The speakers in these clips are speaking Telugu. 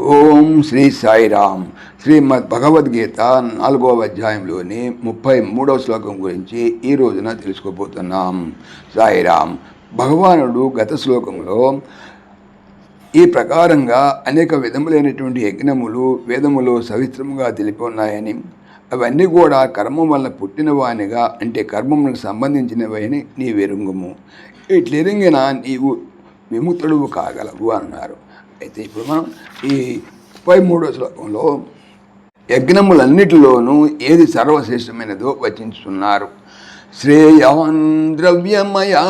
ఓం శ్రీ సాయిరామ్. శ్రీమద్ భగవద్గీత 4వ అధ్యాయంలోని 33వ శ్లోకం గురించి ఈ రోజున తెలుసుకోబోతున్నాం. సాయిరామ్. భగవానుడు గత శ్లోకంలో ఈ ప్రకారంగా అనేక విధములైనటువంటి యజ్ఞములు వేదములో సవిస్తరముగా తెలిపి ఉన్నాయని, అవన్నీ కూడా కర్మం వల్ల పుట్టినవానిగా అంటే కర్మములకు సంబంధించినవని నీవెరుంగుము. ఇట్లెరింగిన నీవు విముక్తుడువు కాగలవు అన్నారు. అయితే ఇప్పుడు మనం ఈ 33వ శ్లోకంలో యజ్ఞములన్నిటిలోనూ ఏది సర్వశ్రేష్టమైనదో వచించుతున్నారు. శ్రేయాన్ ద్రవ్యమయా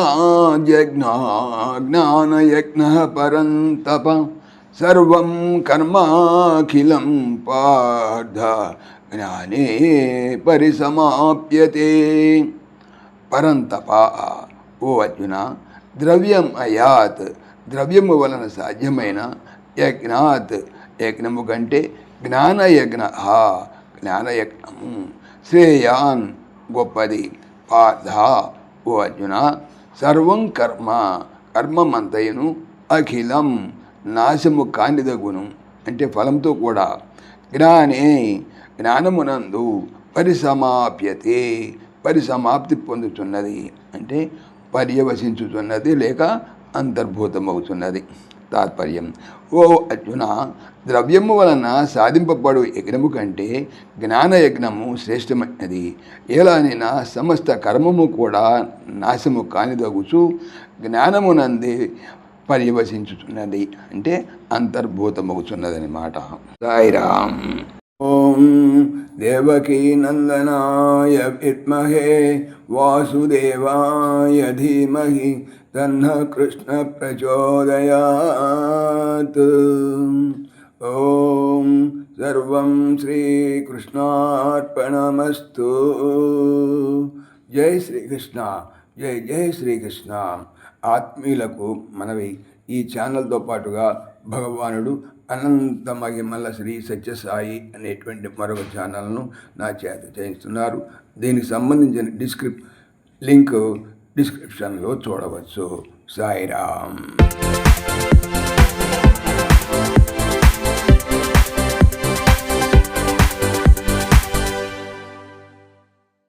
జ్ఞానయజ్ఞ పరంతప సర్వం కర్మాఖిలం పార్థ జ్ఞానే పరిసమాప్యతే. పరంతప ఓ అర్జున, ద్రవ్యం అయాత్ ద్రవ్యము వలన సాధ్యమైన యజ్ఞాత్ యజ్ఞము కంటే జ్ఞానయజ్ఞ జ్ఞానయజ్ఞము శ్రేయాన్ గొప్పది. పార్థ ఓ అర్జున, సర్వం కర్మమంతయును అఖిలం నాశము కానిదగును అంటే ఫలంతో కూడా జ్ఞానే జ్ఞానమునందు పరిసమాప్యతే పరిసమాప్తి పొందుతున్నది అంటే పర్యవసించుతున్నది లేక అంతర్భూతమవుతున్నది. తాత్పర్యం: ఓ అర్జున, ద్రవ్యము వలన సాధింపబడు యజ్ఞము కంటే జ్ఞానయజ్ఞము శ్రేష్టమైనది. ఎలానైనా సమస్త కర్మము కూడా నాశము కానిదగుచు జ్ఞానమునందే పర్యవసించుతున్నది అంటే అంతర్భూతమవుతున్నదన్నమాట. సాయిరామ్. ఓం దేవకీ నందనాయ విద్మహే వాసుదేవాయ ధీమహి తన్న కృష్ణ ప్రచోదయాత్. ఓం సర్వం శ్రీకృష్ణార్పణమస్తు. జై శ్రీకృష్ణ. జై జై శ్రీకృష్ణ. ఆత్మీయులకు మనవి, ఈ ఛానల్తో పాటుగా భగవానుడు అనంత మహిమల శ్రీ సత్యసాయి అనేటువంటి మరొక ఛానల్ను నా చేత చేయిస్తున్నారు. దీనికి సంబంధించిన లింక్ డిస్క్రిప్షన్లో చూడవచ్చు. సాయిరామ్.